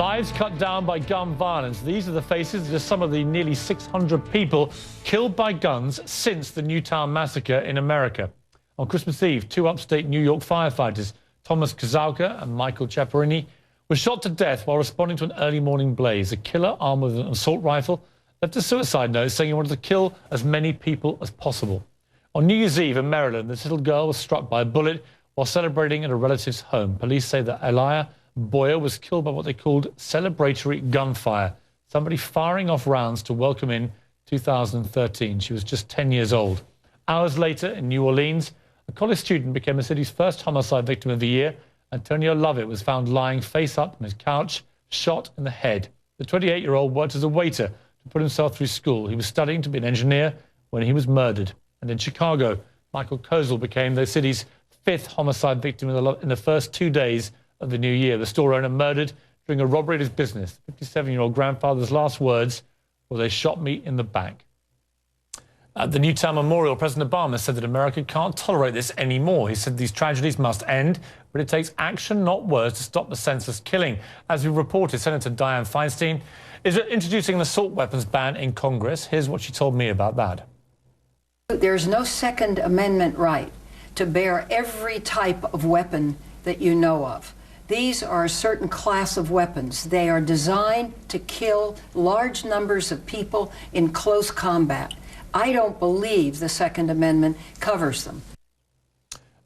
Lives cut down by gun violence. These are the faces of just some of the nearly 600 people killed by guns since the Newtown massacre in America. On Christmas Eve, two upstate New York firefighters, Thomas Kazauka and Michael Chaparini, were shot to death while responding to an early morning blaze. A killer armed with an assault rifle left a suicide note saying he wanted to kill as many people as possible. On New Year's Eve in Maryland, this little girl was struck by a bullet while celebrating at a relative's home. Police say that Elia Boyer was killed by what they called celebratory gunfire, somebody firing off rounds to welcome in 2013. She was just 10 years old. Hours later, in New Orleans, a college student became the city's first homicide victim of the year. Antonio Lovett was found lying face up on his couch, shot in the head. The 28-year-old worked as a waiter to put himself through school. He was studying to be an engineer when he was murdered. And in Chicago, Michael Kozel became the city's fifth homicide victim in the first 2 days of the new year. The store owner murdered during a robbery at his business. The 57-year-old grandfather's last words were, "They shot me in the back." At the Newtown Memorial, President Obama said that America can't tolerate this anymore. He said these tragedies must end, but it takes action, not words, to stop the senseless killing. As we reported, Senator Dianne Feinstein is introducing an assault weapons ban in Congress. Here's what she told me about that. There's no Second Amendment right to bear every type of weapon that you know of. These are a certain class of weapons. They are designed to kill large numbers of people in close combat. I don't believe the Second Amendment covers them.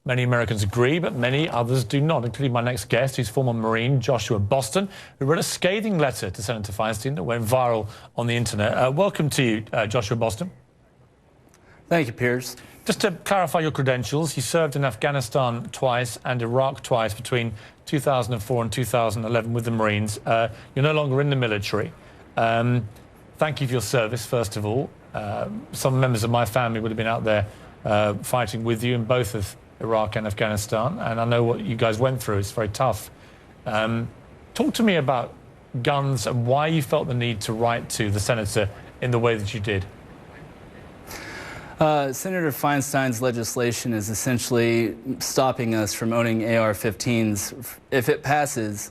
Many Americans agree, but many others do not, including my next guest, who's former Marine Joshua Boston, who wrote a scathing letter to Senator Feinstein that went viral on the internet. Welcome to you, Joshua Boston. Thank you, Piers. Just to clarify your credentials, you served in Afghanistan twice and Iraq twice between 2004 and 2011 with the Marines. You're no longer in the military. Thank you for your service, first of all. Some members of my family would have been out there fighting with you in both of Iraq and Afghanistan, and I know what you guys went through. It's very tough. Talk to me about guns and why you felt the need to write to the senator in the way that you did. Senator Feinstein's legislation is essentially stopping us from owning AR-15s. If it passes,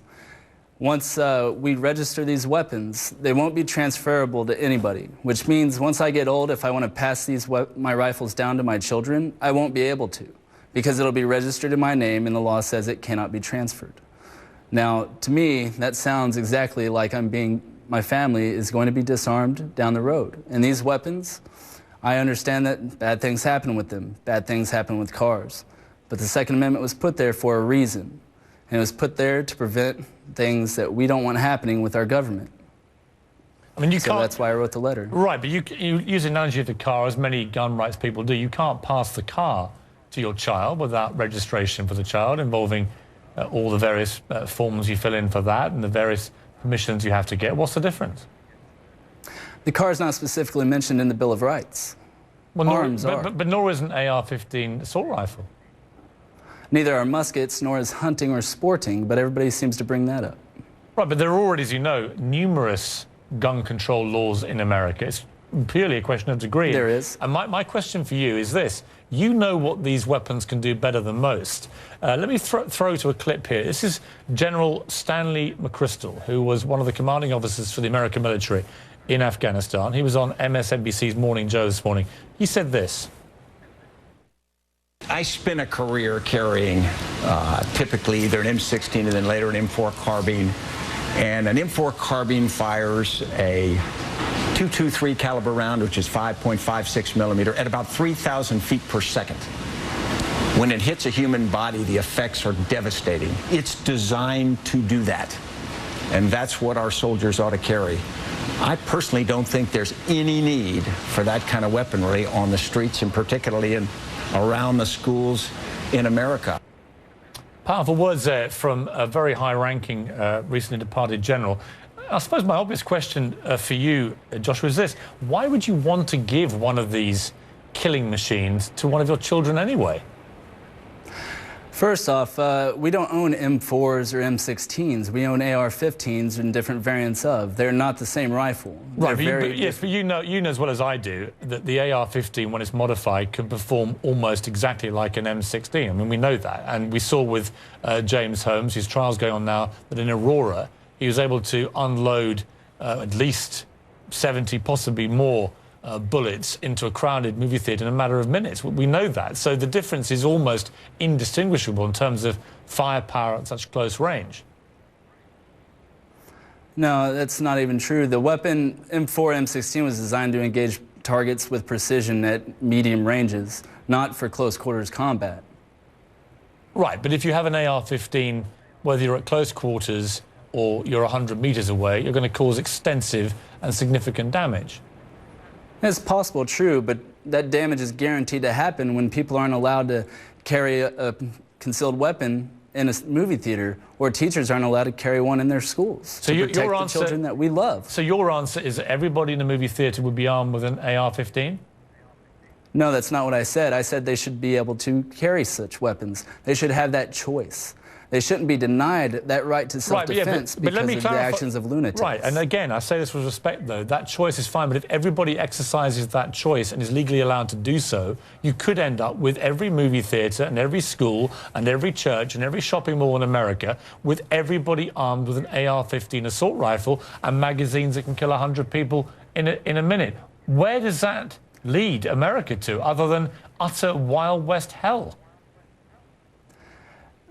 once we register these weapons, they won't be transferable to anybody, which means once I get old, if I want to pass my rifles down to my children, I won't be able to, because it'll be registered in my name and the law says it cannot be transferred. Now, to me, that sounds exactly like my family is going to be disarmed down the road. And these weapons, I understand that bad things happen with them. Bad things happen with cars. But the Second Amendment was put there for a reason. And it was put there to prevent things that we don't want happening with our government. I mean, so that's why I wrote the letter. Right, but you use the analogy of the car, as many gun rights people do. You can't pass the car to your child without registration for the child, involving all the various forms you fill in for that and the various permissions you have to get. What's the difference? The car is not specifically mentioned in the Bill of Rights. Well, Arms are. But nor is an AR-15 assault rifle. Neither are muskets, nor is hunting or sporting, but everybody seems to bring that up. Right, but there are already, as you know, numerous gun control laws in America. It's purely a question of degree. There is. And my question for you is this. You know what these weapons can do better than most. Let me throw to a clip here. This is General Stanley McChrystal, who was one of the commanding officers for the American military in Afghanistan. He was on MSNBC's Morning Joe this morning. He said this. I spent a career carrying typically either an M16 and then later an M4 carbine. And an M4 carbine fires a .223 caliber round, which is 5.56 millimeter, at about 3,000 feet per second. When it hits a human body, the effects are devastating. It's designed to do that. And that's what our soldiers ought to carry. I personally don't think there's any need for that kind of weaponry on the streets, and particularly around the schools in America. Powerful words there from a very high-ranking, recently departed general. I suppose my obvious question for you, Joshua, is this. Why would you want to give one of these killing machines to one of your children anyway? First off, we don't own M4s or M16s. We own AR-15s and different variants of. They're not the same rifle. Right, but you know as well as I do that the AR-15, when it's modified, can perform almost exactly like an M16. I mean, we know that. And we saw with James Holmes, his trial's going on now, that in Aurora, he was able to unload at least 70, possibly more bullets into a crowded movie theater in a matter of minutes. We know that. So the difference is almost indistinguishable in terms of firepower at such close range. No, that's not even true. The weapon M4 M16 was designed to engage targets with precision at medium ranges, not for close quarters combat. Right, but if you have an AR-15, whether you're at close quarters or you're 100 meters away, you're going to cause extensive and significant damage. It's possible, true, but that damage is guaranteed to happen when people aren't allowed to carry a concealed weapon in a movie theater, or teachers aren't allowed to carry one in their schools so to protect your the answer, children that we love. So your answer is that everybody in a movie theater would be armed with an AR-15? No, that's not what I said. I said they should be able to carry such weapons. They should have that choice. They shouldn't be denied that right to self-defense because of the actions of lunatics. Right, and again, I say this with respect, though. That choice is fine, but if everybody exercises that choice and is legally allowed to do so, you could end up with every movie theater and every school and every church and every shopping mall in America with everybody armed with an AR-15 assault rifle and magazines that can kill 100 people in a minute. Where does that lead America to, other than utter Wild West hell?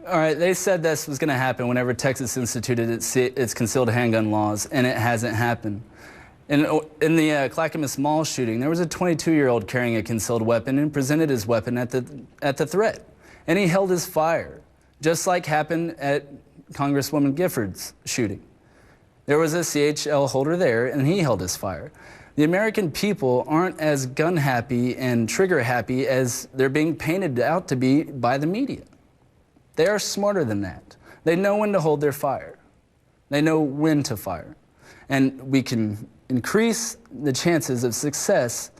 All right, they said this was going to happen whenever Texas instituted its concealed handgun laws, and it hasn't happened. In the Clackamas Mall shooting, there was a 22-year-old carrying a concealed weapon and presented his weapon at the threat, and he held his fire, just like happened at Congresswoman Gifford's shooting. There was a CHL holder there, and he held his fire. The American people aren't as gun-happy and trigger-happy as they're being painted out to be by the media. They are smarter than that. They know when to hold their fire. They know when to fire. And we can increase the chances of success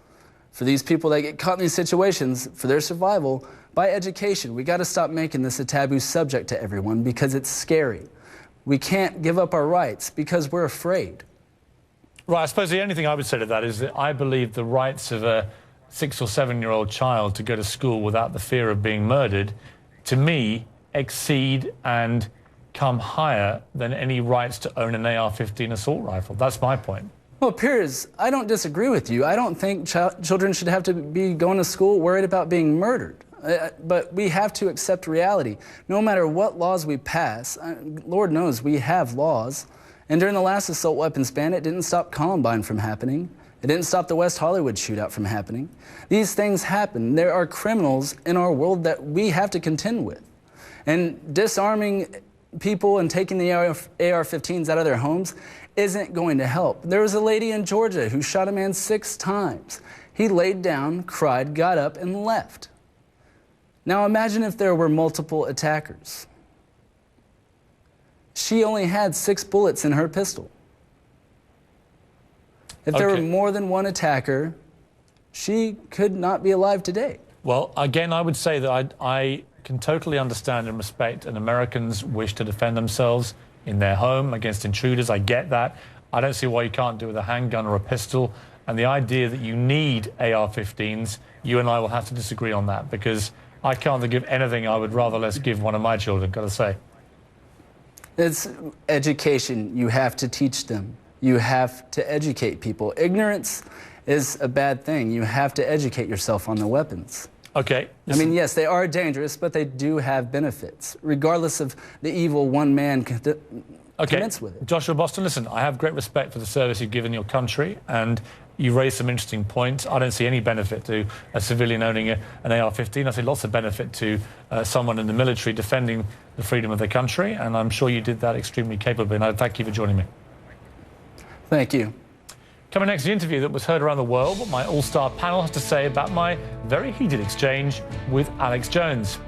for these people that get caught in these situations, for their survival, by education. We got to stop making this a taboo subject to everyone because it's scary. We can't give up our rights because we're afraid. Right, I suppose the only thing I would say to that is that I believe the rights of a 6- or 7-year-old child to go to school without the fear of being murdered, to me, exceed and come higher than any rights to own an AR-15 assault rifle. That's my point. Well, Piers, I don't disagree with you. I don't think children should have to be going to school worried about being murdered. But we have to accept reality. No matter what laws we pass, Lord knows we have laws. And during the last assault weapons ban, it didn't stop Columbine from happening. It didn't stop the West Hollywood shootout from happening. These things happen. There are criminals in our world that we have to contend with. And disarming people and taking the AR-15s out of their homes isn't going to help. There was a lady in Georgia who shot a man 6 times. He laid down, cried, got up, and left. Now imagine if there were multiple attackers. She only had 6 bullets in her pistol. If there were more than one attacker, she could not be alive today. Well, again, I would say that I can totally understand and respect an American's wish to defend themselves in their home against intruders. I get that. I don't see why you can't do it with a handgun or a pistol. And the idea that you need AR-15s, you and I will have to disagree on that, because I can't give anything I would rather less give one of my children, got to say. It's education. You have to teach them. You have to educate people. Ignorance is a bad thing. You have to educate yourself on the weapons. Okay. I mean, yes, they are dangerous, but they do have benefits, regardless of the evil one man commits with it. Joshua Boston, listen, I have great respect for the service you've given your country, and you raised some interesting points. I don't see any benefit to a civilian owning an AR-15. I see lots of benefit to someone in the military defending the freedom of their country, and I'm sure you did that extremely capably, and I thank you for joining me. Thank you. Coming next, the interview that was heard around the world, what my all-star panel has to say about my very heated exchange with Alex Jones.